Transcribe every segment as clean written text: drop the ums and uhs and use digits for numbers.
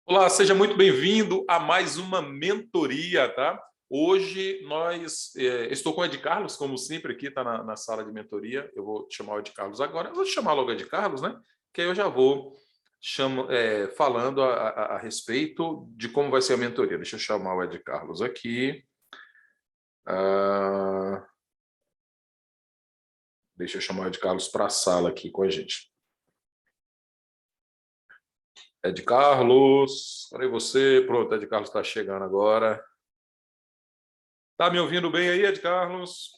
Olá, seja muito bem-vindo a mais uma mentoria, tá? Hoje estou com o Ed Carlos, como sempre, aqui está na sala de mentoria. Eu vou chamar o Ed Carlos agora. Eu vou chamar logo o Ed Carlos, né? Que aí eu já vou falando a respeito de como vai ser a mentoria. Deixa eu chamar o Ed Carlos aqui. Deixa eu chamar o Ed Carlos para a sala aqui com a gente. Ed Carlos, cadê você? Pronto, Ed Carlos está chegando agora. Tá me ouvindo bem aí, Ed Carlos?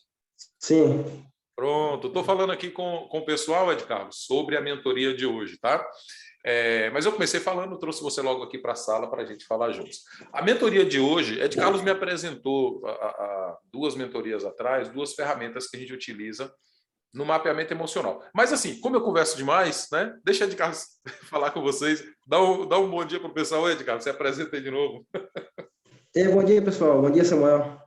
Sim. Pronto, estou falando aqui com o pessoal, Ed Carlos, sobre a mentoria de hoje, tá? Mas eu comecei falando, trouxe você logo aqui para a sala para a gente falar juntos. A mentoria de hoje, Ed Carlos me apresentou há 2 mentorias atrás, 2 ferramentas que a gente utiliza no mapeamento emocional. Mas assim, como eu converso demais, né? Deixa Ed Carlos falar com vocês. Dá um bom dia para o pessoal, Ed Carlos, se apresenta aí de novo. Bom dia, pessoal. Bom dia, Samuel.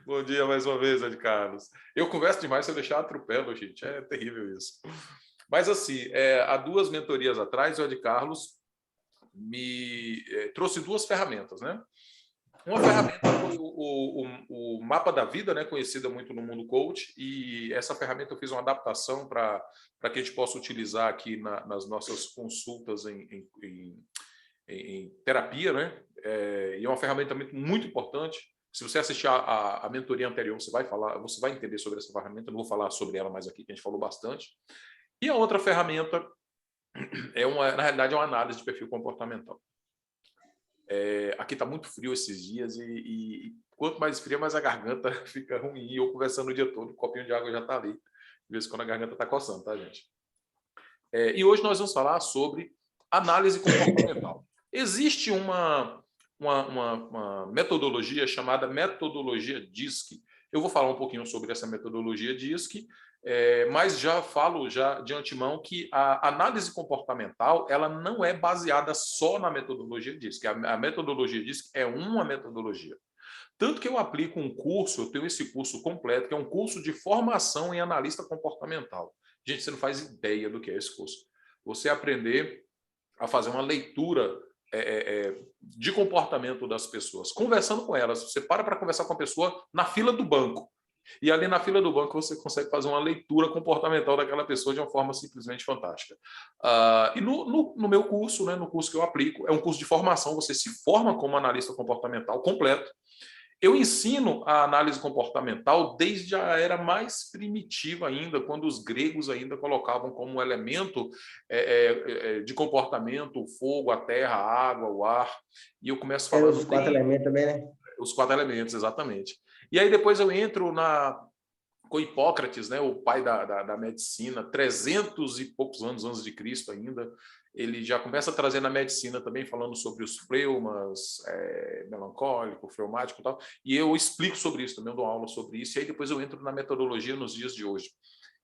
Bom dia mais uma vez, Ed Carlos. Eu converso demais, se eu deixar atropelo, gente. É terrível isso. Mas assim, há 2 mentorias atrás, o Ed Carlos me trouxe 2 ferramentas, né? Uma ferramenta foi o mapa da vida, né? Conhecida muito no mundo coach, e essa ferramenta eu fiz uma adaptação para que a gente possa utilizar aqui nas nossas consultas em terapia, né? E é uma ferramenta muito importante. Se você assistir a mentoria anterior, você vai entender sobre essa ferramenta. Eu não vou falar sobre ela mais aqui, que a gente falou bastante. E a outra ferramenta na realidade, é uma análise de perfil comportamental. Aqui está muito frio esses dias e quanto mais frio, mais a garganta fica ruim. E eu conversando o dia todo, um copinho de água já está ali. De vez em quando a garganta está coçando, tá, gente? E hoje nós vamos falar sobre análise comportamental. Existe uma metodologia chamada metodologia DISC. Eu vou falar um pouquinho sobre essa metodologia DISC, mas já falo de antemão que a análise comportamental ela não é baseada só na metodologia DISC. A metodologia DISC é uma metodologia. Tanto que eu aplico um curso, eu tenho esse curso completo, que é um curso de formação em analista comportamental. Gente, você não faz ideia do que é esse curso. Você aprender a fazer uma leitura de comportamento das pessoas, conversando com elas. Você para conversar com a pessoa na fila do banco. E ali na fila do banco você consegue fazer uma leitura comportamental daquela pessoa de uma forma simplesmente fantástica. E no meu curso, né, no curso que eu aplico, é um curso de formação, você se forma como analista comportamental completo. Eu ensino a análise comportamental desde a era mais primitiva ainda, quando os gregos ainda colocavam como elemento de comportamento o fogo, a terra, a água, o ar. E eu começo falando... Os 4 elementos também, né? Os 4 elementos, exatamente. E aí depois eu entro com Hipócrates, né, o pai da medicina, 300 e poucos anos antes de Cristo ainda, ele já começa a trazer na medicina também, falando sobre os fleumas, melancólico, fleumático e tal, e eu explico sobre isso também, eu dou aula sobre isso, e aí depois eu entro na metodologia nos dias de hoje.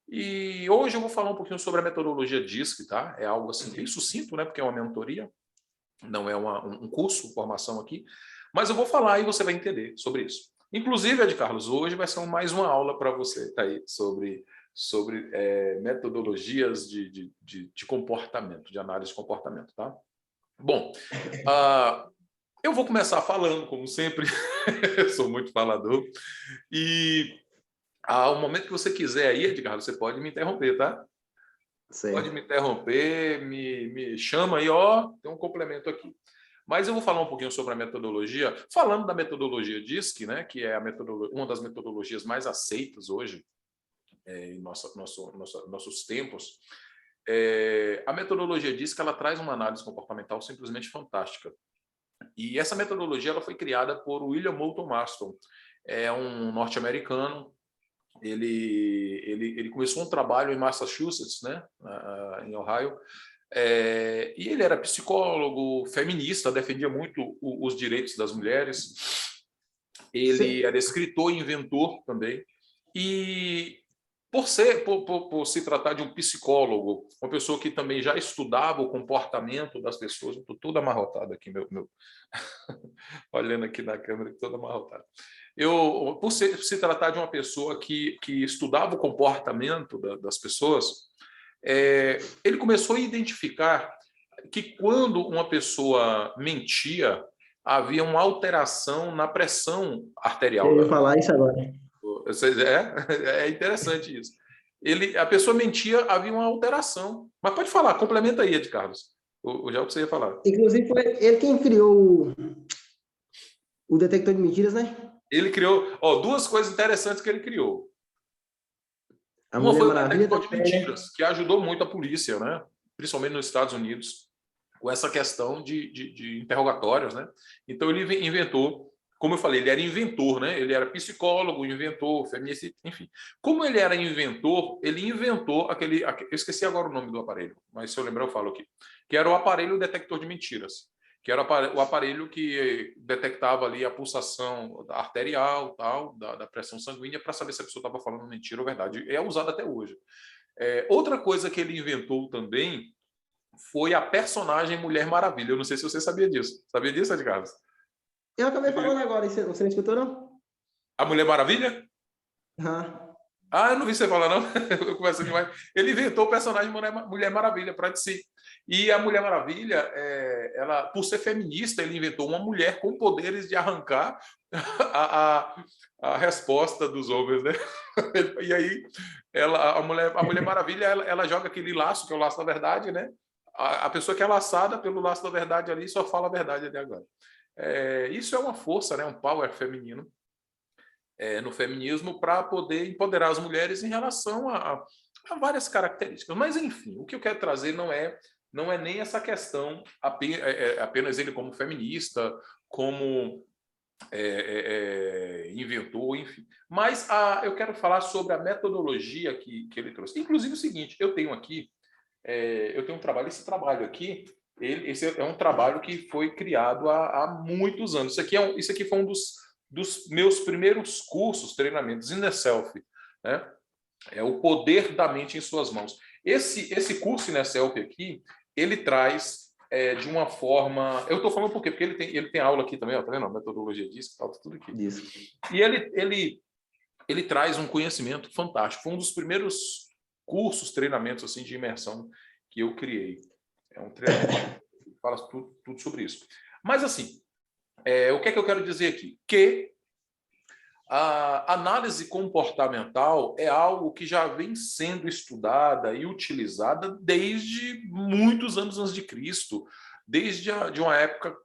E hoje eu vou falar um pouquinho sobre a metodologia DISC, tá? É algo assim bem sucinto, né, porque é uma mentoria, não é um curso, formação aqui, mas eu vou falar e você vai entender sobre isso. Inclusive, Ed Carlos, hoje vai ser mais uma aula para você tá aí, sobre metodologias de comportamento, de análise de comportamento. Tá? Bom, eu vou começar falando, como sempre, eu sou muito falador, e ao momento que você quiser aí, Ed Carlos, você pode me interromper, tá? Sim. Pode me interromper, me chama aí, ó, tem um complemento aqui. Mas eu vou falar um pouquinho sobre a metodologia, falando da metodologia DISC, né, que é uma das metodologias mais aceitas hoje em nossos tempos. A metodologia DISC ela traz uma análise comportamental simplesmente fantástica. E essa metodologia ela foi criada por William Moulton Marston, é um norte-americano. Ele começou um trabalho em Massachusetts, né, em Ohio, e ele era psicólogo, feminista, defendia muito os direitos das mulheres. Ele era escritor e inventor também. E por se tratar de um psicólogo, uma pessoa que também já estudava o comportamento das pessoas, estou todo amarrotado aqui, olhando aqui na câmera, todo amarrotado. Por se tratar de uma pessoa que estudava o comportamento das pessoas, ele começou a identificar que quando uma pessoa mentia, havia uma alteração na pressão arterial Eu ia dela. falar isso agora. É interessante isso. A pessoa mentia, havia uma alteração. Mas pode falar, complementa aí, Ed Carlos. Já o que você ia falar. Inclusive, foi ele quem criou o detector de mentiras, né? Ele criou, duas coisas interessantes que ele criou. A Uma Mulher foi o Maravilha detector de também, né? mentiras, que ajudou muito a polícia, né? Principalmente nos Estados Unidos, com essa questão de interrogatórios, né? Então ele inventou, como eu falei, ele era inventor, né? Ele era psicólogo, inventor, feminista, enfim. Como ele era inventor, ele inventou eu esqueci agora o nome do aparelho, mas se eu lembrar eu falo aqui, que era o aparelho detector de mentiras, que era o aparelho que detectava ali a pulsação arterial, tal, da pressão sanguínea, para saber se a pessoa estava falando mentira ou verdade. É usado até hoje. Outra coisa que ele inventou também foi a personagem Mulher Maravilha. Eu não sei se você sabia disso. Sabia disso, Ed Carlos? Eu acabei falando agora, e você não escutou, não? A Mulher Maravilha? Aham. Ah, eu não vi você falar, não. Eu converso demais. Ele inventou o personagem Mulher Maravilha para de si. E a Mulher Maravilha, ela, por ser feminista, ele inventou uma mulher com poderes de arrancar a, a, a resposta dos homens, né? E aí, a Mulher Maravilha, ela joga aquele laço, que é o laço da verdade, né? A pessoa que é laçada pelo laço da verdade ali só fala a verdade até agora. Isso é uma força, né? Um power feminino no feminismo para poder empoderar as mulheres em relação a várias características. Mas, enfim, o que eu quero trazer não é nem essa questão apenas ele como feminista, como inventor, enfim. Mas eu quero falar sobre a metodologia que ele trouxe. Inclusive o seguinte, eu tenho aqui, eu tenho um trabalho, esse trabalho aqui, esse é um trabalho que foi criado há muitos anos. Isso aqui foi um dos meus primeiros cursos, treinamentos, Inner Self, né? É o poder da mente em suas mãos. Esse curso Inner Self aqui, ele traz de uma forma... Eu estou falando por quê? Porque ele tem aula aqui também, ó, tá vendo? A metodologia disso, tá tudo aqui. Isso. E ele traz um conhecimento fantástico. Foi um dos primeiros cursos, treinamentos assim de imersão que eu criei. É um treinamento que fala tudo sobre isso. Mas, assim, o que é que eu quero dizer aqui? Que a análise comportamental é algo que já vem sendo estudada e utilizada desde muitos anos antes de Cristo, desde de uma época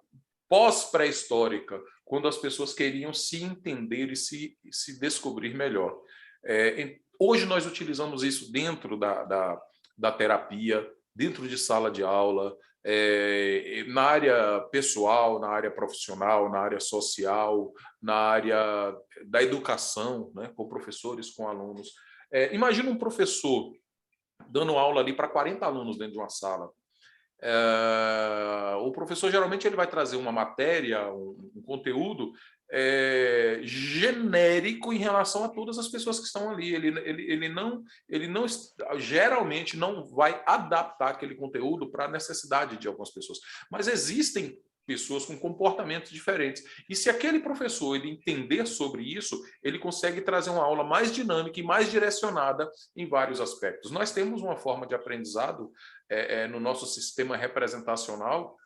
pós-pré-histórica, quando as pessoas queriam se entender e se descobrir melhor. Hoje nós utilizamos isso dentro da terapia, dentro de sala de aula, na área pessoal, na área profissional, na área social, na área da educação, né, com professores, com alunos. Imagina um professor dando aula ali para 40 alunos dentro de uma sala. O professor geralmente ele vai trazer uma matéria, um conteúdo genérico em relação a todas as pessoas que estão ali. Ele não geralmente não vai adaptar aquele conteúdo para a necessidade de algumas pessoas. Mas existem pessoas com comportamentos diferentes. E se aquele professor ele entender sobre isso, ele consegue trazer uma aula mais dinâmica e mais direcionada em vários aspectos. Nós temos uma forma de aprendizado no nosso sistema representacional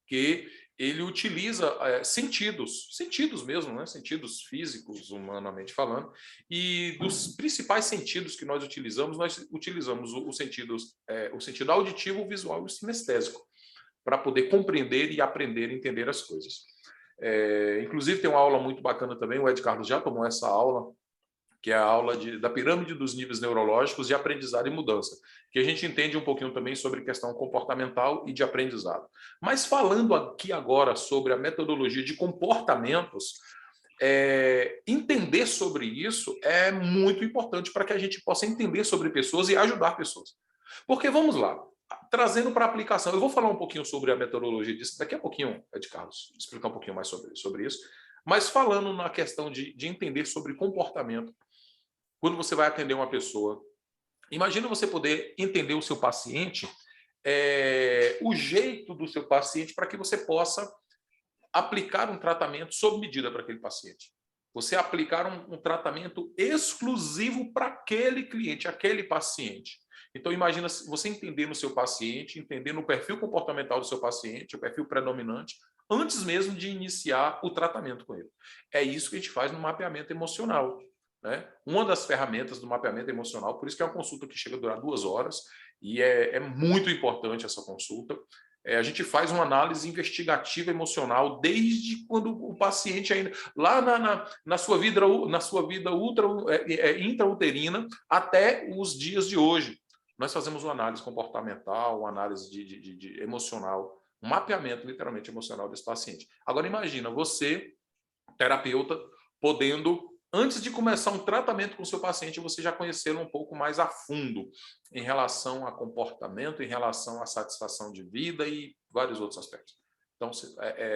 que ele utiliza sentidos mesmo, né? Sentidos físicos, humanamente falando, e dos principais sentidos que nós utilizamos o sentido auditivo, visual e sinestésico, para poder compreender e aprender e entender as coisas. Inclusive tem uma aula muito bacana também, o Ed Carlos já tomou essa aula, que é a aula da pirâmide dos níveis neurológicos de aprendizado e mudança, que a gente entende um pouquinho também sobre questão comportamental e de aprendizado. Mas falando aqui agora sobre a metodologia de comportamentos, entender sobre isso é muito importante para que a gente possa entender sobre pessoas e ajudar pessoas. Porque, vamos lá, trazendo para a aplicação, eu vou falar um pouquinho sobre a metodologia disso daqui a pouquinho, Ed Carlos, explicar um pouquinho mais sobre isso, mas falando na questão de entender sobre comportamento, quando você vai atender uma pessoa, imagina você poder entender o seu paciente, o jeito do seu paciente, para que você possa aplicar um tratamento sob medida para aquele paciente. Você aplicar um tratamento exclusivo para aquele cliente, aquele paciente. Então, imagina você entender no seu paciente, entender no perfil comportamental do seu paciente, o perfil predominante, antes mesmo de iniciar o tratamento com ele. É isso que a gente faz no mapeamento emocional, né? Uma das ferramentas do mapeamento emocional, por isso que é uma consulta que chega a durar 2 horas, e é muito importante essa consulta. A gente faz uma análise investigativa emocional desde quando o paciente ainda, lá na sua vida intrauterina, até os dias de hoje. Nós fazemos uma análise comportamental, uma análise de emocional, um mapeamento literalmente emocional desse paciente. Agora imagina você, terapeuta, podendo, antes de começar um tratamento com o seu paciente, você já conhecê-lo um pouco mais a fundo em relação a comportamento, em relação à satisfação de vida e vários outros aspectos. Então,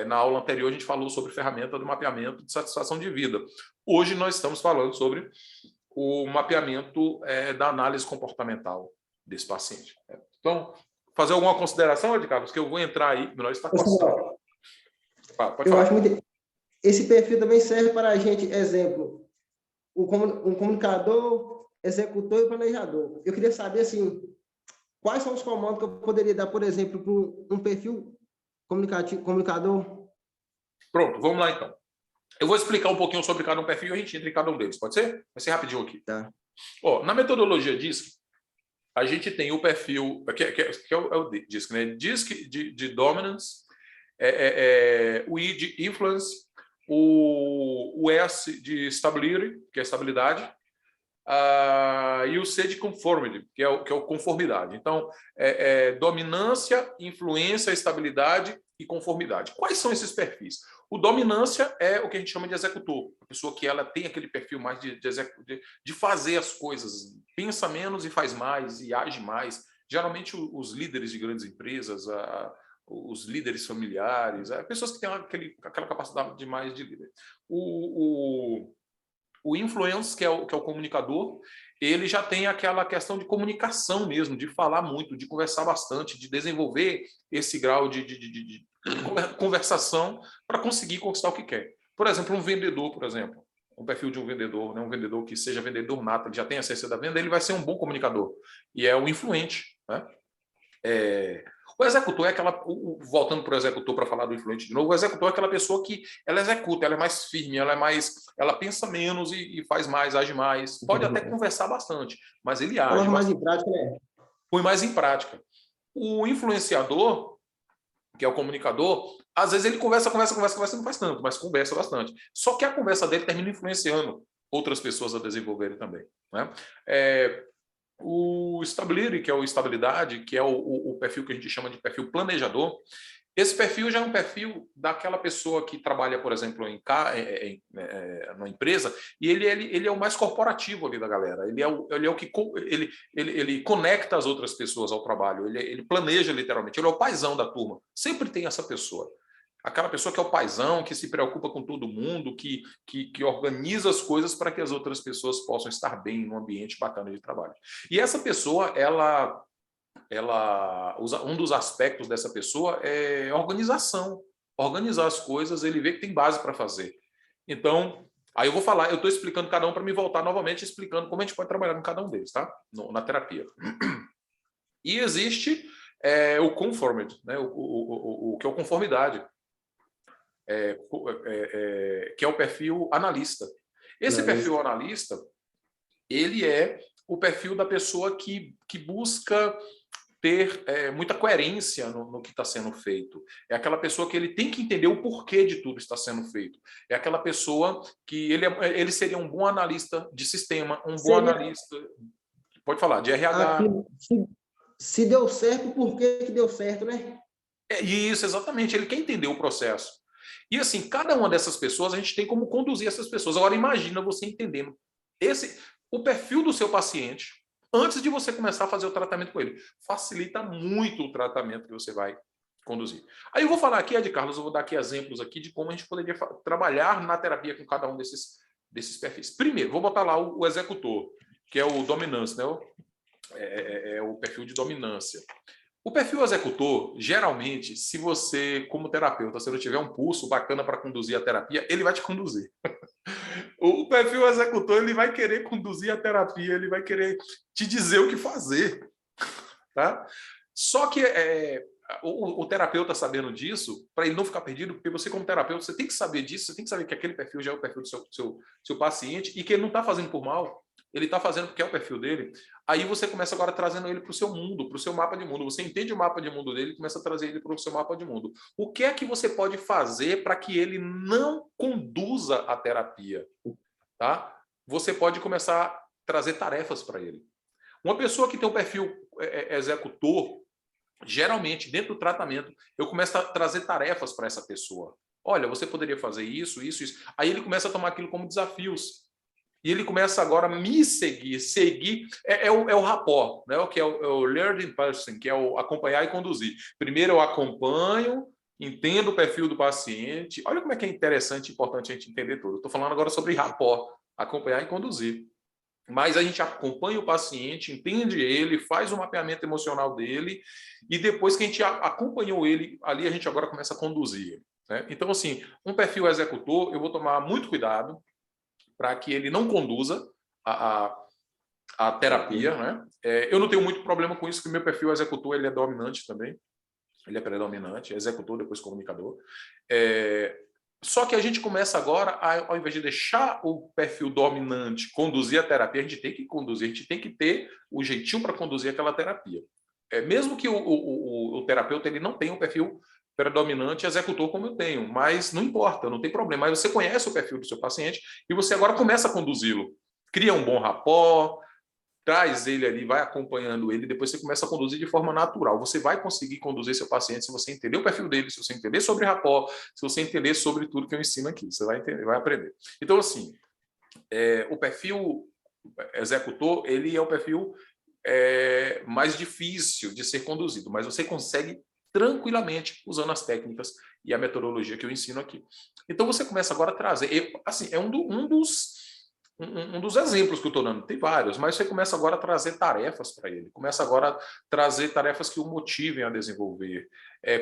na aula anterior, a gente falou sobre ferramenta do mapeamento de satisfação de vida. Hoje, nós estamos falando sobre o mapeamento da análise comportamental desse paciente. Então, fazer alguma consideração, Ed Carlos, que eu vou entrar aí, nós está coçando. Pode eu falar. acho muito... Esse perfil também serve para a gente, exemplo, um comunicador, executor e planejador. Eu queria saber, assim, quais são os comandos que eu poderia dar, por exemplo, para um perfil comunicador? Pronto, vamos lá então. Eu vou explicar um pouquinho sobre cada um perfil e a gente entra em cada um deles, pode ser? Vai ser rapidinho aqui. Tá. Na metodologia DISC, a gente tem o perfil, que é o DISC, né? DISC de Dominance, o I de Influence, o S de Stability, que é estabilidade, e o C de Conformity, que é o conformidade. Então, dominância, influência, estabilidade e conformidade. Quais são esses perfis? O dominância é o que a gente chama de executor, a pessoa que ela tem aquele perfil mais de fazer as coisas, pensa menos e faz mais, e age mais. Geralmente os líderes de grandes empresas, os líderes familiares, pessoas que têm aquela capacidade de mais de líder. O influence, que é o comunicador, ele já tem aquela questão de comunicação mesmo, de falar muito, de conversar bastante, de desenvolver esse grau de conversação para conseguir conquistar o que quer. Por exemplo, um vendedor, um perfil de um vendedor, né? Um vendedor que seja vendedor nato, ele já tem a ciência da venda, ele vai ser um bom comunicador. E é o influente, né? O executor é voltando para o executor para falar do influente de novo, o executor é aquela pessoa que ela executa, ela é mais firme, ela pensa menos e faz mais, age mais, pode até conversar bastante, mas ele age. Mais em prática, né? Põe mais em prática. O influenciador, que é o comunicador, às vezes ele conversa, não faz tanto, mas conversa bastante. Só que a conversa dele termina influenciando outras pessoas a desenvolverem também, né? O Stability, que é o estabilidade, que é o perfil que a gente chama de perfil planejador, esse perfil já é um perfil daquela pessoa que trabalha, por exemplo, numa empresa, e ele é o mais corporativo ali da galera. Ele é o que ele conecta as outras pessoas ao trabalho, ele planeja literalmente, ele é o paizão da turma. Sempre tem essa pessoa. Aquela pessoa que é o paizão, que se preocupa com todo mundo, que organiza as coisas para que as outras pessoas possam estar bem num ambiente bacana de trabalho. E essa pessoa, um dos aspectos dessa pessoa é organização. Organizar as coisas, ele vê que tem base para fazer. Então, aí eu vou falar, eu estou explicando cada um para me voltar novamente explicando como a gente pode trabalhar com cada um deles, tá? Na terapia. E existe o conformity, né? O que é o conformidade. Que é o perfil analista. Esse perfil analista, ele é o perfil da pessoa que busca ter muita coerência no que está sendo feito. É aquela pessoa que ele tem que entender o porquê de tudo está sendo feito. É aquela pessoa que ele seria um bom analista de sistema, bom analista, pode falar, de RH. Se deu certo, por que deu certo, né? Isso, exatamente. Ele quer entender o processo. E assim, cada uma dessas pessoas, a gente tem como conduzir essas pessoas. Agora, imagina você entendendo o perfil do seu paciente antes de você começar a fazer o tratamento com ele. Facilita muito o tratamento que você vai conduzir. Aí eu vou falar aqui, Ed Carlos, eu vou dar aqui exemplos aqui de como a gente poderia trabalhar na terapia com cada um desses perfis. Primeiro, vou botar lá o executor, que é o dominância, né? É o perfil de dominância. O perfil executor, geralmente, se você, como terapeuta, se não tiver um pulso bacana para conduzir a terapia, ele vai te conduzir. O perfil executor, ele vai querer conduzir a terapia, ele vai querer te dizer o que fazer. Tá? Só que o terapeuta sabendo disso, para ele não ficar perdido, porque você como terapeuta, você tem que saber disso, você tem que saber que aquele perfil já é o perfil do seu paciente e que ele não está fazendo por mal, ele está fazendo porque é o perfil dele. Aí você começa agora trazendo ele para o seu mundo, para o seu mapa de mundo. Você entende o mapa de mundo dele e começa a trazer ele para o seu mapa de mundo. O que é que você pode fazer para que ele não conduza a terapia? Tá? Você pode começar a trazer tarefas para ele. Uma pessoa que tem um perfil executor, geralmente, dentro do tratamento, eu começo a trazer tarefas para essa pessoa. Olha, você poderia fazer isso, isso, isso. Aí ele começa a tomar aquilo como desafios. E ele começa agora a me seguir. Seguir é o rapport, né? Que é o learning person, que é o acompanhar e conduzir. Primeiro eu acompanho, entendo o perfil do paciente. Olha como é que é interessante e importante a gente entender tudo. Estou falando agora sobre rapport, acompanhar e conduzir. Mas a gente acompanha o paciente, entende ele, faz o mapeamento emocional dele, e depois que a gente acompanhou ele, ali a gente agora começa a conduzir ele. Né? Então, assim, um perfil executor, eu vou tomar muito cuidado para que ele não conduza a terapia. Né? Eu não tenho muito problema com isso, que o meu perfil executor ele é dominante também. Ele é predominante, executor, depois comunicador. Só que a gente começa agora, ao invés de deixar o perfil dominante conduzir a terapia, a gente tem que conduzir, a gente tem que ter o jeitinho para conduzir aquela terapia. Mesmo que o terapeuta ele não tenha um perfil predominante executor como eu tenho, mas não importa, não tem problema. Mas você conhece o perfil do seu paciente e você agora começa a conduzi-lo. Cria um bom rapport, traz ele ali, vai acompanhando ele, depois você começa a conduzir de forma natural. Você vai conseguir conduzir seu paciente se você entender o perfil dele, se você entender sobre rapport, se você entender sobre tudo que eu ensino aqui. Você vai entender, vai aprender. Então, assim, o perfil executor, ele é o perfil mais difícil de ser conduzido, mas você consegue tranquilamente usando as técnicas e a metodologia que eu ensino aqui. Então você começa agora a trazer, assim, é um dos exemplos que eu estou dando, tem vários, mas você começa agora a trazer tarefas para ele, começa agora a trazer tarefas que o motivem a desenvolver,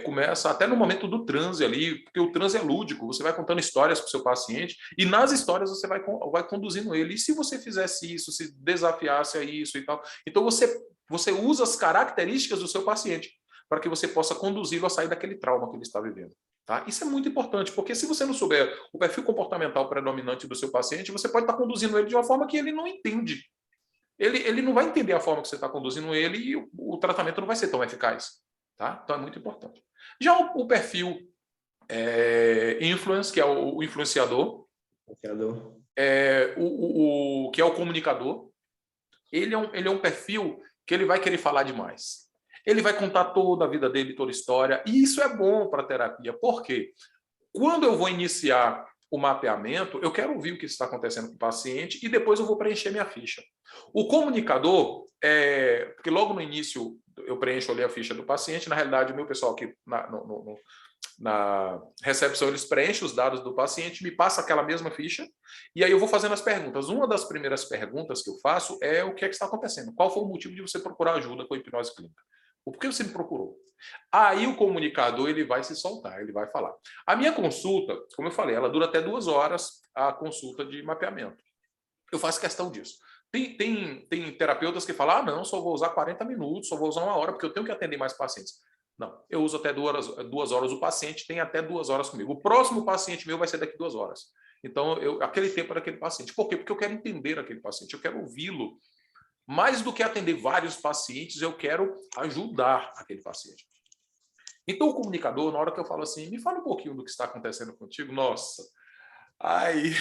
começa até no momento do transe ali, porque o transe é lúdico, você vai contando histórias para o seu paciente e nas histórias você vai conduzindo ele, e se você fizesse isso, se desafiasse a isso e tal, então você usa as características do seu paciente para que você possa conduzi-lo a sair daquele trauma que ele está vivendo. Tá? Isso é muito importante, porque se você não souber o perfil comportamental predominante do seu paciente, você pode estar conduzindo ele de uma forma que ele não entende. Ele não vai entender a forma que você está conduzindo ele e o tratamento não vai ser tão eficaz. Tá? Então é muito importante. Já o perfil influence, que é o influenciador, que é o comunicador, ele é um perfil que ele vai querer falar demais. Ele vai contar toda a vida dele, toda a história, e isso é bom para a terapia. Por quê? Quando eu vou iniciar o mapeamento, eu quero ouvir o que está acontecendo com o paciente e depois eu vou preencher minha ficha. O comunicador, porque logo no início eu preencho ali a ficha do paciente, na realidade o meu pessoal aqui na recepção, eles preenchem os dados do paciente, me passa aquela mesma ficha, e aí eu vou fazendo as perguntas. Uma das primeiras perguntas que eu faço é o que é que está acontecendo? Qual foi o motivo de você procurar ajuda com a hipnose clínica? Por que você me procurou? Aí o comunicador ele vai se soltar, ele vai falar. A minha consulta, como eu falei, ela dura até 2 horas, a consulta de mapeamento. Eu faço questão disso. Tem terapeutas que falam, não, só vou usar 40 minutos, só vou usar 1 hora, porque eu tenho que atender mais pacientes. Não, eu uso até 2 horas, o paciente tem até 2 horas comigo. O próximo paciente meu vai ser daqui 2 horas. Então, aquele tempo é daquele paciente. Por quê? Porque eu quero entender aquele paciente, eu quero ouvi-lo. Mais do que atender vários pacientes, eu quero ajudar aquele paciente. Então, o comunicador, na hora que eu falo assim, me fala um pouquinho do que está acontecendo contigo, nossa, aí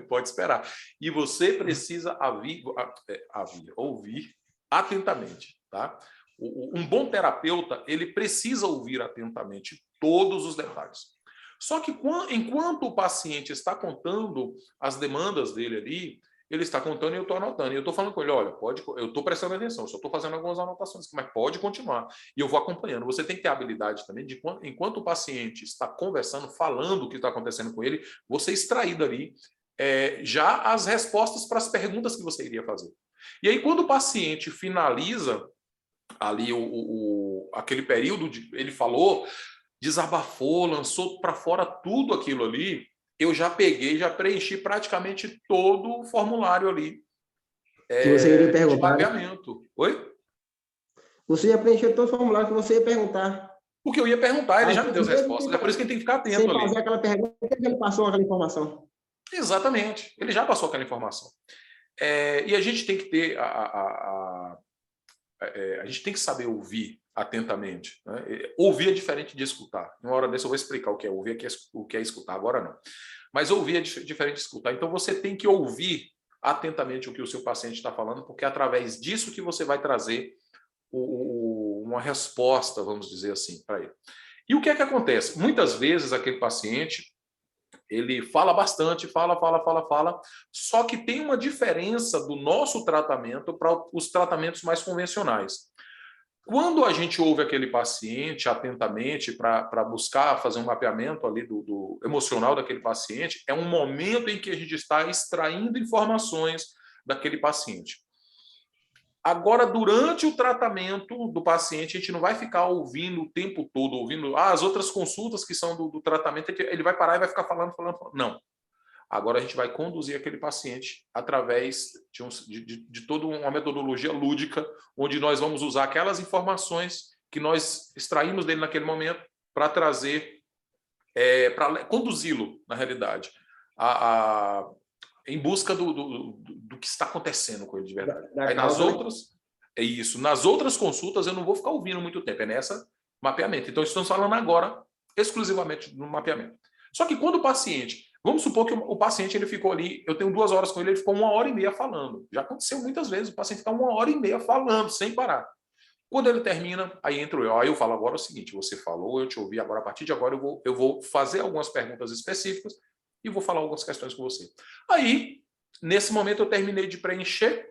pode esperar. E você precisa ouvir atentamente, tá? Um bom terapeuta, ele precisa ouvir atentamente todos os detalhes. Só que enquanto o paciente está contando as demandas dele ali, ele está contando e eu estou anotando. E eu estou falando com ele, olha, eu estou prestando atenção, só estou fazendo algumas anotações, mas pode continuar. E eu vou acompanhando. Você tem que ter a habilidade também de, enquanto o paciente está conversando, falando o que está acontecendo com ele, você extrair dali já as respostas para as perguntas que você iria fazer. E aí, quando o paciente finaliza ali aquele período, ele falou, desabafou, lançou para fora tudo aquilo ali, eu já peguei, já preenchi praticamente todo o formulário ali que você iria perguntar, de mapeamento. Oi? Você já preencheu todo o formulário que você ia perguntar. O que eu ia perguntar, ele Aí, já me deu as respostas. É por isso que a gente tem que ficar atento sem ali. fazer aquela pergunta, ele passou aquela informação. Exatamente. Ele já passou aquela informação. E a gente tem que ter a gente tem que saber ouvir atentamente. Né? Ouvir é diferente de escutar. Uma hora dessa eu vou explicar o que é ouvir, o que é escutar, agora não. Mas ouvir é diferente de escutar. Então você tem que ouvir atentamente o que o seu paciente está falando, porque é através disso que você vai trazer uma resposta, vamos dizer assim, para ele. E o que é que acontece? Muitas vezes aquele paciente, ele fala bastante, fala, só que tem uma diferença do nosso tratamento para os tratamentos mais convencionais. Quando a gente ouve aquele paciente atentamente para buscar fazer um mapeamento ali do emocional daquele paciente, é um momento em que a gente está extraindo informações daquele paciente. Agora, durante o tratamento do paciente, a gente não vai ficar ouvindo o tempo todo, ouvindo as outras consultas que são do tratamento, ele vai parar e vai ficar falando. Não. Agora a gente vai conduzir aquele paciente através de toda uma metodologia lúdica, onde nós vamos usar aquelas informações que nós extraímos dele naquele momento para trazer, para conduzi-lo, na realidade, em busca do que está acontecendo com ele de verdade. Aí nas outras, é isso. Nas outras consultas eu não vou ficar ouvindo muito tempo, é nessa mapeamento. Então estamos falando agora exclusivamente do mapeamento. Só que quando o paciente, vamos supor que o paciente ele ficou ali, eu tenho 2 horas com ele, ele ficou 1h30 falando. Já aconteceu muitas vezes, o paciente ficar 1h30 falando, sem parar. Quando ele termina, aí entro eu. Aí eu falo, agora é o seguinte, você falou, eu te ouvi, agora a partir de agora eu vou fazer algumas perguntas específicas e vou falar algumas questões com você. Aí, nesse momento, eu terminei de preencher,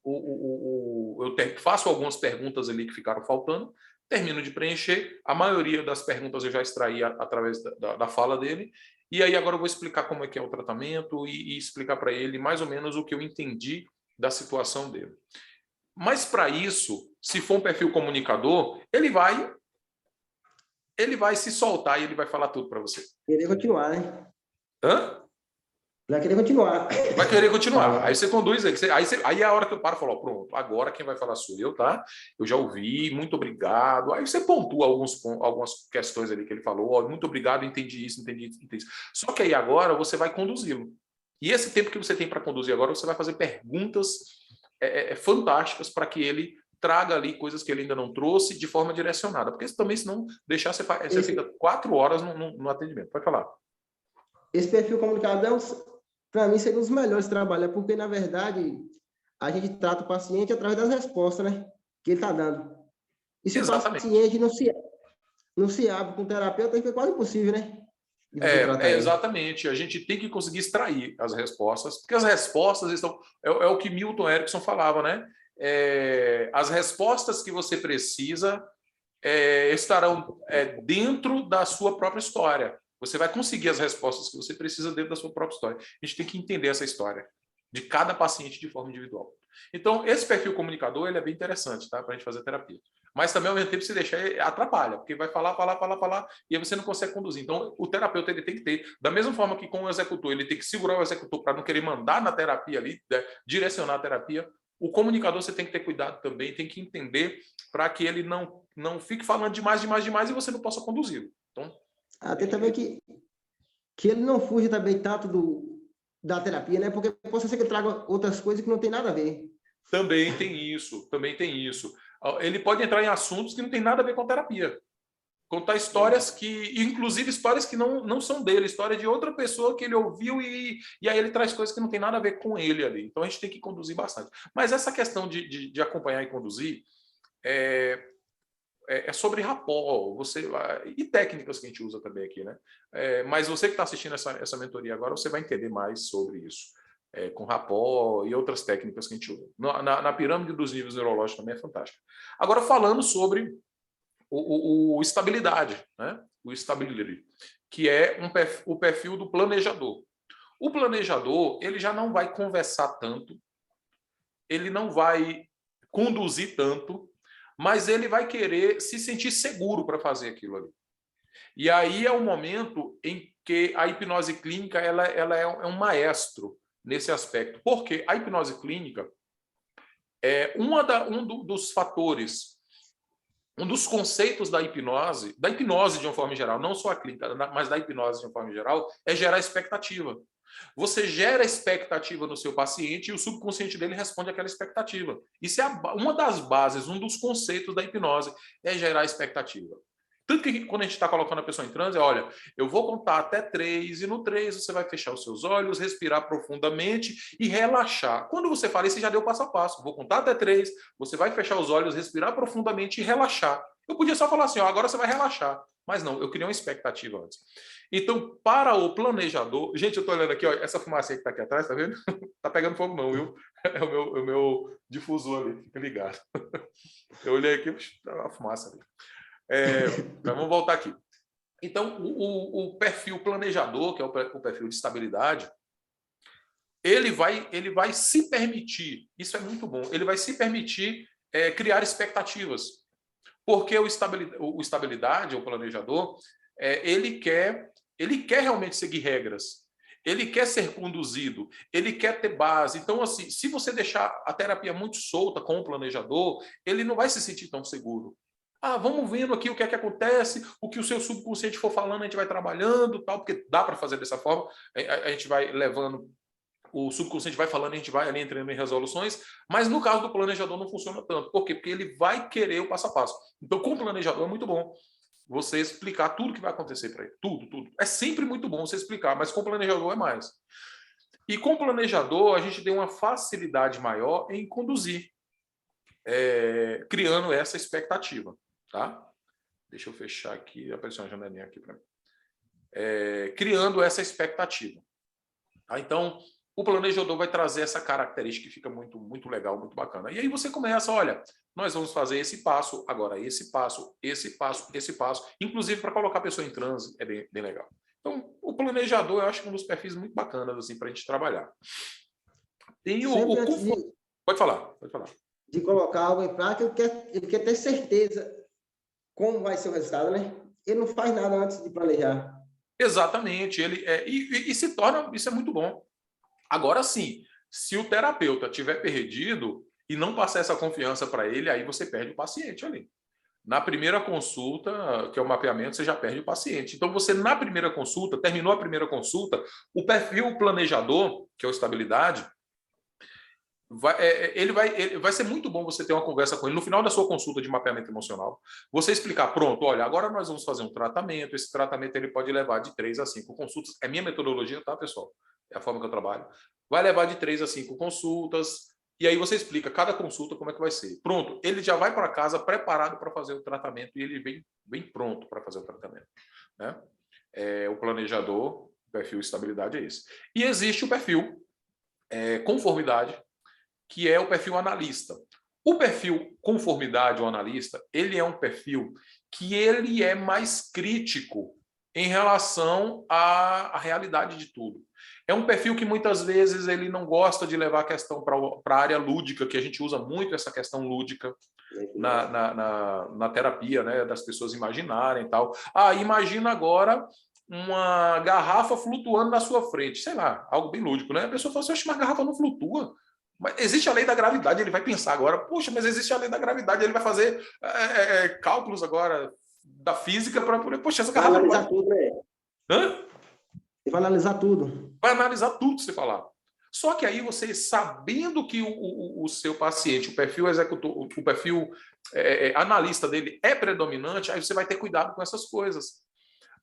eu faço algumas perguntas ali que ficaram faltando, termino de preencher, a maioria das perguntas eu já extraí através da fala dele, e aí agora eu vou explicar como é que é o tratamento e explicar para ele mais ou menos o que eu entendi da situação dele. Mas para isso, se for um perfil comunicador, ele vai se soltar e ele vai falar tudo para você. Querer continuar, né? Hã? Vai querer continuar. Vai querer continuar. Aí você conduz, aí é a hora que eu paro e falo, pronto, agora quem vai falar sou eu, tá? Eu já ouvi, muito obrigado. Aí você pontua algumas questões ali que ele falou, muito obrigado, entendi isso. Só que aí agora você vai conduzi-lo. E esse tempo que você tem para conduzir agora, você vai fazer perguntas fantásticas para que ele traga ali coisas que ele ainda não trouxe de forma direcionada. Porque também, se não deixar, você fica 4 horas no atendimento. Pode falar. Esse perfil comunicador, para mim, seria um dos melhores de trabalhar, porque, na verdade, a gente trata o paciente através das respostas, né, que ele está dando. E se Exatamente. o paciente não se abre com o terapeuta, fica quase impossível, né? Exatamente. A gente tem que conseguir extrair as respostas, porque as respostas estão... É o que Milton Erickson falava, né? As respostas que você precisa estarão dentro da sua própria história. Você vai conseguir as respostas que você precisa dentro da sua própria história. A gente tem que entender essa história de cada paciente de forma individual. Então, esse perfil comunicador ele é bem interessante, tá? Para a gente fazer terapia. Mas também, ao mesmo tempo, se deixar, atrapalha, porque vai falar, e aí você não consegue conduzir. Então, o terapeuta ele tem que ter, da mesma forma que com o executor, ele tem que segurar o executor para não querer mandar na terapia ali, direcionar a terapia, o comunicador você tem que ter cuidado também, tem que entender para que ele não fique falando demais e você não possa conduzi-lo. Então, tem também que ele não fuja também tanto da terapia, né? Porque pode ser que ele traga outras coisas que não tem nada a ver. Também tem isso. Ele pode entrar em assuntos que não tem nada a ver com terapia. Contar histórias inclusive histórias que não são dele, história de outra pessoa que ele ouviu e aí ele traz coisas que não tem nada a ver com ele ali. Então a gente tem que conduzir bastante. Mas essa questão de acompanhar e conduzir é sobre rapport, e técnicas que a gente usa também aqui, né? Mas você que está assistindo essa mentoria agora, você vai entender mais sobre isso, com rapport e outras técnicas que a gente usa. Na pirâmide dos níveis neurológicos também é fantástico. Agora, falando sobre o estabilidade, né? O stability, que é o perfil do planejador. O planejador, ele já não vai conversar tanto, ele não vai conduzir tanto, mas ele vai querer se sentir seguro para fazer aquilo ali. E aí é o momento em que a hipnose clínica ela é um maestro nesse aspecto. Porque a hipnose clínica é um dos fatores um dos conceitos da hipnose de uma forma geral, não só a clínica, mas da hipnose de uma forma geral, é gerar expectativa. Você gera expectativa no seu paciente e o subconsciente dele responde àquela expectativa. Isso é uma das bases, um dos conceitos da hipnose, é gerar expectativa. Tanto que quando a gente está colocando a pessoa em transe, olha, eu vou contar até 3, e no 3 você vai fechar os seus olhos, respirar profundamente e relaxar. Quando você fala isso, você já deu passo a passo. Vou contar até 3, você vai fechar os olhos, respirar profundamente e relaxar. Eu podia só falar assim, ó, agora você vai relaxar. Mas não, eu criei uma expectativa antes. Então, para o planejador... Gente, eu estou olhando aqui, ó, essa fumaça que está aqui atrás, tá vendo? Tá pegando fogo não, viu? É o meu difusor ali, fica ligado. Eu olhei aqui, a fumaça ali. Vamos voltar aqui. Então, o perfil planejador, que é o perfil de estabilidade, ele vai se permitir, isso é muito bom, ele vai se permitir criar expectativas. Porque o estabilidade, o planejador, ele quer realmente seguir regras. Ele quer ser conduzido, ele quer ter base. Então, assim, se você deixar a terapia muito solta com o planejador, ele não vai se sentir tão seguro. Ah, vamos vendo aqui o que é que acontece, o que o seu subconsciente for falando, a gente vai trabalhando, tal, porque dá para fazer dessa forma, a gente vai levando, o subconsciente vai falando, a gente vai ali entrando em resoluções, mas no caso do planejador não funciona tanto. Por quê? Porque ele vai querer o passo a passo. Então, com o planejador é muito bom você explicar tudo que vai acontecer para ele. Tudo, tudo. É sempre muito bom você explicar, mas com o planejador é mais. E com o planejador, a gente tem uma facilidade maior em conduzir, criando essa expectativa. Tá? Deixa eu fechar aqui, apareceu uma janelinha aqui para mim. Criando essa expectativa. Tá? Então, o planejador vai trazer essa característica que fica muito, muito legal, muito bacana. E aí você começa, olha, nós vamos fazer esse passo, agora esse passo, esse passo, esse passo, inclusive para colocar a pessoa em transe, é bem, bem legal. Então, o planejador, eu acho que é um dos perfis muito bacanas assim, para a gente trabalhar. Tem Pode falar, pode falar. De colocar algo em prática, ele quer ter certeza como vai ser o resultado, né? Ele não faz nada antes de planejar. Exatamente. E se torna... Isso é muito bom. Agora sim, se o terapeuta tiver perdido e não passar essa confiança para ele, aí você perde o paciente ali. Na primeira consulta, que é o mapeamento, você já perde o paciente. Então, você, na primeira consulta, terminou a primeira consulta, o perfil planejador, que é o estabilidade, vai ser muito bom você ter uma conversa com ele no final da sua consulta de mapeamento emocional. Você explicar, pronto, olha, agora nós vamos fazer um tratamento. Esse tratamento ele pode levar de 3 a 5 consultas. É minha metodologia, tá, pessoal? É a forma que eu trabalho. Vai levar de 3 a 5 consultas. E aí você explica cada consulta como é que vai ser. Pronto, ele já vai para casa preparado para fazer o tratamento e ele vem bem pronto para fazer o tratamento. Né? O planejador, o perfil estabilidade é esse. E existe o perfil conformidade, que é o perfil analista. O perfil conformidade ou analista, ele é um perfil que ele é mais crítico em relação à realidade de tudo. É um perfil que muitas vezes ele não gosta de levar a questão para a área lúdica, que a gente usa muito essa questão lúdica na terapia, né, das pessoas imaginarem e tal. Ah, imagina agora uma garrafa flutuando na sua frente, sei lá, algo bem lúdico, né? A pessoa fala assim, oxe, mas a garrafa não flutua. Mas existe a lei da gravidade, ele vai pensar agora, poxa, mas existe a lei da gravidade, ele vai fazer cálculos agora da física para poder, poxa, essa garrafa... Vai analisar tudo, né? Hã? Vai analisar tudo. Vai analisar tudo que você falar. Só que aí você, sabendo que o seu paciente, o perfil executor, o perfil analista dele é predominante, aí você vai ter cuidado com essas coisas.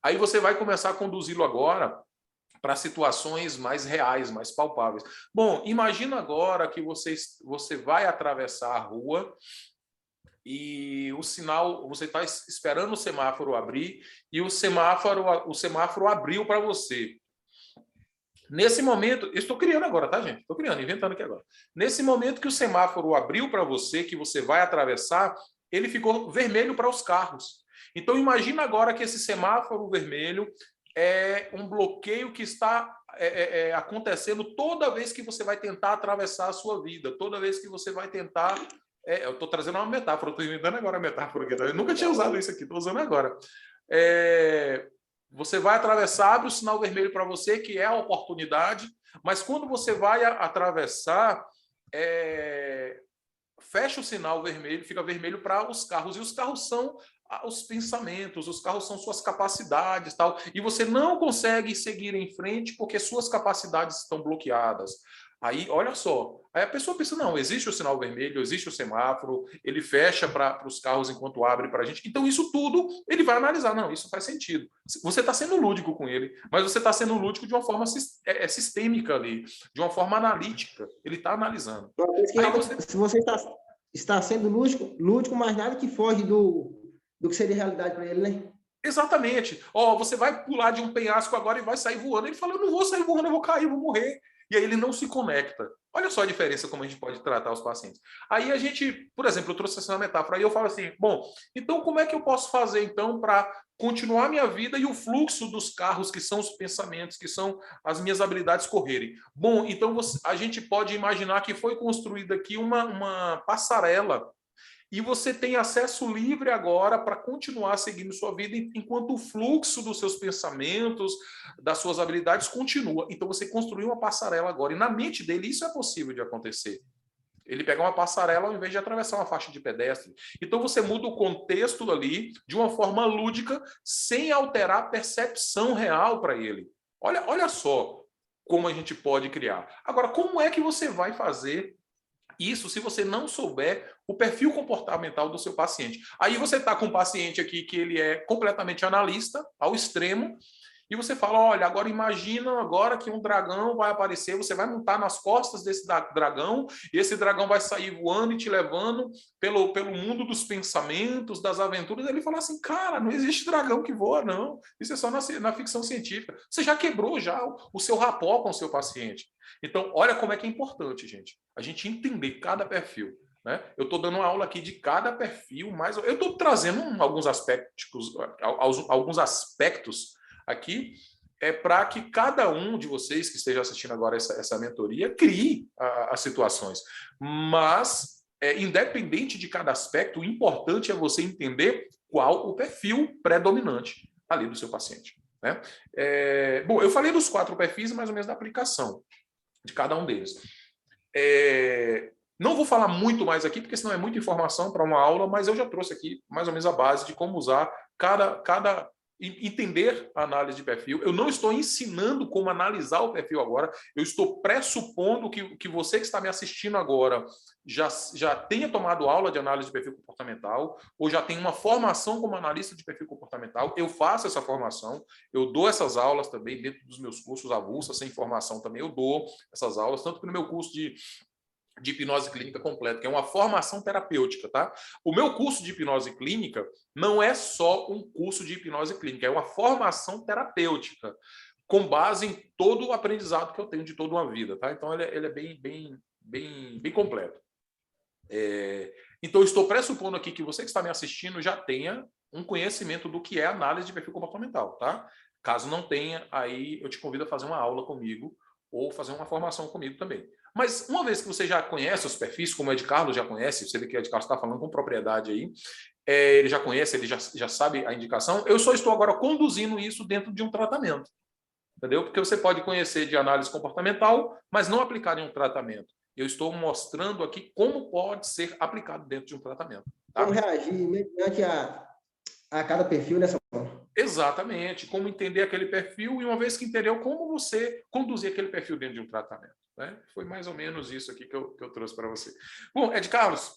Aí você vai começar a conduzi-lo agora para situações mais reais, mais palpáveis. Bom, imagina agora que você vai atravessar a rua e o sinal, você está esperando o semáforo abrir e o semáforo abriu para você. Nesse momento, eu estou criando agora, tá, gente? Estou criando, inventando aqui agora. Nesse momento que o semáforo abriu para você, que você vai atravessar, ele ficou vermelho para os carros. Então, imagina agora que esse semáforo vermelho é um bloqueio que está acontecendo toda vez que você vai tentar atravessar a sua vida, toda vez que você vai tentar... eu estou trazendo uma metáfora, estou inventando agora a metáfora aqui, tá? Eu nunca tinha usado isso aqui, estou usando agora. Você vai atravessar, abre o sinal vermelho para você, que é a oportunidade, mas quando você vai atravessar, fecha o sinal vermelho, fica vermelho para os carros, e os carros são os pensamentos, os carros são suas capacidades, tal, e você não consegue seguir em frente porque suas capacidades estão bloqueadas. Aí, olha só, aí a pessoa pensa, não, existe o sinal vermelho, existe o semáforo, ele fecha para os carros enquanto abre para a gente, então isso tudo ele vai analisar, não, isso faz sentido. Você está sendo lúdico com ele, mas você está sendo lúdico de uma forma sistêmica ali, de uma forma analítica, ele está analisando. Aí você... Se você está sendo lúdico, mas nada que foge do que seria realidade para ele, né? Exatamente. Ó, você vai pular de um penhasco agora e vai sair voando. Ele fala, eu não vou sair voando, eu vou cair, eu vou morrer. E aí ele não se conecta. Olha só a diferença como a gente pode tratar os pacientes. Aí a gente, por exemplo, eu trouxe essa metáfora, aí eu falo assim, bom, então como é que eu posso fazer então para continuar minha vida e o fluxo dos carros, que são os pensamentos, que são as minhas habilidades correrem? Bom, então a gente pode imaginar que foi construída aqui uma passarela e você tem acesso livre agora para continuar seguindo sua vida enquanto o fluxo dos seus pensamentos, das suas habilidades continua. Então você construiu uma passarela agora. E na mente dele isso é possível de acontecer. Ele pega uma passarela ao invés de atravessar uma faixa de pedestre. Então você muda o contexto ali de uma forma lúdica, sem alterar a percepção real para ele. Olha só como a gente pode criar. Agora, como é que você vai fazer isso se você não souber o perfil comportamental do seu paciente? Aí você está com um paciente aqui que ele é completamente analista, ao extremo, e você fala, olha, agora imagina agora que um dragão vai aparecer, você vai montar nas costas desse dragão, e esse dragão vai sair voando e te levando pelo mundo dos pensamentos, das aventuras. Ele fala assim, cara, não existe dragão que voa, não. Isso é só na ficção científica. Você já quebrou já o seu rapport com o seu paciente. Então, olha como é que é importante, gente, a gente entender cada perfil. Né? Eu estou dando uma aula aqui de cada perfil, mas eu estou trazendo alguns aspectos aqui para que cada um de vocês que esteja assistindo agora essa mentoria crie as situações. Mas, independente de cada aspecto, o importante é você entender qual o perfil predominante ali do seu paciente. Né? Bom, eu falei dos 4 perfis mais ou menos da aplicação de cada um deles. Não vou falar muito mais aqui, porque senão é muita informação para uma aula, mas eu já trouxe aqui mais ou menos a base de como usar entender a análise de perfil. Eu não estou ensinando como analisar o perfil agora, eu estou pressupondo que você que está me assistindo agora já tenha tomado aula de análise de perfil comportamental, ou já tem uma formação como analista de perfil comportamental. Eu faço essa formação, eu dou essas aulas também dentro dos meus cursos avulsa, sem formação também eu dou essas aulas, tanto que no meu curso de hipnose clínica completa, que é uma formação terapêutica, tá? O meu curso de hipnose clínica não é só um curso de hipnose clínica, é uma formação terapêutica, com base em todo o aprendizado que eu tenho de toda uma vida, tá? Então, ele é bem completo. Então, eu estou pressupondo aqui que você que está me assistindo já tenha um conhecimento do que é análise de perfil comportamental, tá? Caso não tenha, aí eu te convido a fazer uma aula comigo ou fazer uma formação comigo também. Mas uma vez que você já conhece os perfis, como o Ed Carlos já conhece, você vê que o Ed Carlos está falando com propriedade aí, ele já conhece, ele já sabe a indicação, eu só estou agora conduzindo isso dentro de um tratamento, entendeu? Porque você pode conhecer de análise comportamental, mas não aplicar em um tratamento. Eu estou mostrando aqui como pode ser aplicado dentro de um tratamento. Tá? Como reagir mediante a cada perfil nessa forma. Exatamente, como entender aquele perfil e uma vez que entendeu, como você conduzir aquele perfil dentro de um tratamento. Né? Foi mais ou menos isso aqui que eu trouxe para você. Bom, Ed Carlos,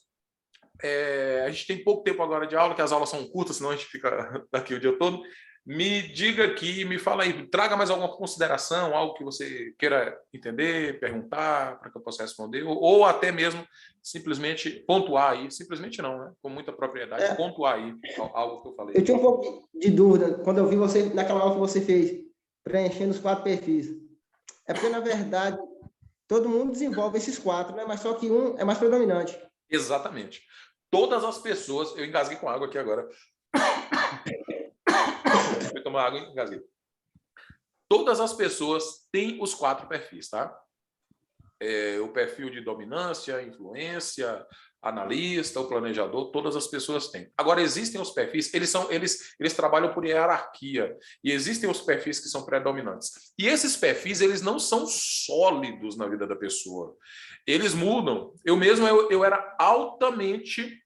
a gente tem pouco tempo agora de aula, que as aulas são curtas, senão a gente fica aqui o dia todo. Me diga aqui, me fala aí, traga mais alguma consideração, algo que você queira entender, perguntar, para que eu possa responder, ou até mesmo simplesmente pontuar aí, simplesmente não, né? Com muita propriedade, pontuar aí algo que eu falei. Eu tinha um pouco de dúvida quando eu vi você, naquela aula que você fez, preenchendo os 4 perfis. É porque, na verdade, todo mundo desenvolve esses 4, né? Mas só que um é mais predominante. Exatamente. Todas as pessoas... Eu engasguei com água aqui agora. Vou tomar água e engasguei. Todas as pessoas têm os 4 perfis, tá? o perfil de dominância, influência, analista, o planejador, todas as pessoas têm. Agora, existem os perfis, eles trabalham por hierarquia, e existem os perfis que são predominantes. E esses perfis, eles não são sólidos na vida da pessoa. Eles mudam. Eu mesmo, eu era altamente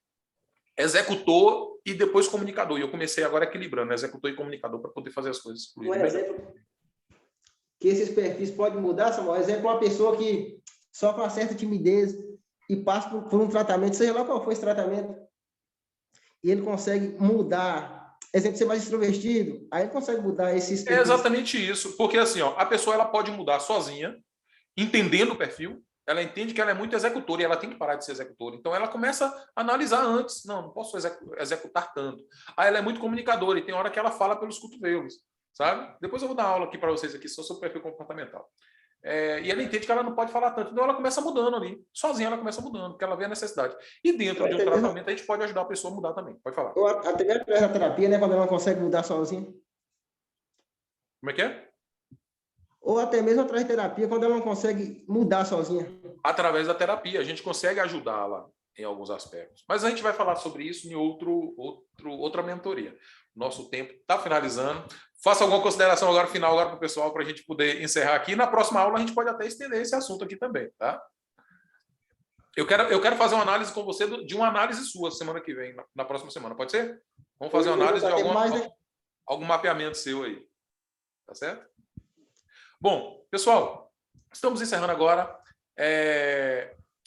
executor e depois comunicador. E eu comecei agora equilibrando executor e comunicador para poder fazer as coisas fluírem. Um exemplo que esses perfis podem mudar, Samuel, por exemplo, uma pessoa que sofre uma certa timidez e passa por um tratamento, seja lá qual for esse tratamento, e ele consegue mudar, exemplo, ser mais extrovertido, aí ele consegue mudar esses perfis. É exatamente isso, porque assim, ó, a pessoa ela pode mudar sozinha, entendendo o perfil, ela entende que ela é muito executora e ela tem que parar de ser executora. Então, ela começa a analisar antes. Não posso executar tanto. Aí, ela é muito comunicadora e tem hora que ela fala pelos cotovelos, sabe? Depois eu vou dar aula aqui para vocês aqui sobre o perfil comportamental. E ela entende que ela não pode falar tanto. Então, ela começa mudando ali. Sozinha, ela começa mudando, porque ela vê a necessidade. E dentro de um tratamento, a gente pode ajudar a pessoa a mudar também. Pode falar. Ou até mesmo através da terapia, né? Quando ela não consegue mudar sozinha. Como é que é? Ou até mesmo através da terapia, quando ela não consegue mudar sozinha. Através da terapia, a gente consegue ajudá-la em alguns aspectos. Mas a gente vai falar sobre isso em outra mentoria. Nosso tempo está finalizando. Faça alguma consideração agora final agora para o pessoal, para a gente poder encerrar aqui. Na próxima aula, a gente pode até estender esse assunto aqui também, tá? Eu quero fazer uma análise com você de uma análise sua semana que vem, na próxima semana. Pode ser? Vamos fazer uma análise de algum mapeamento seu aí. Tá certo? Bom, pessoal, estamos encerrando agora.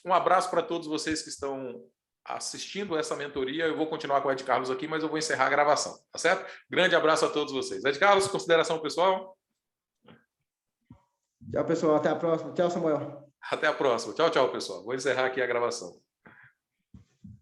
Um abraço para todos vocês que estão assistindo essa mentoria. Eu vou continuar com o Ed Carlos aqui, mas eu vou encerrar a gravação, tá certo? Grande abraço a todos vocês. Ed Carlos, consideração pessoal? Tchau, pessoal. Até a próxima. Tchau, Samuel. Até a próxima. Tchau, tchau, pessoal. Vou encerrar aqui a gravação.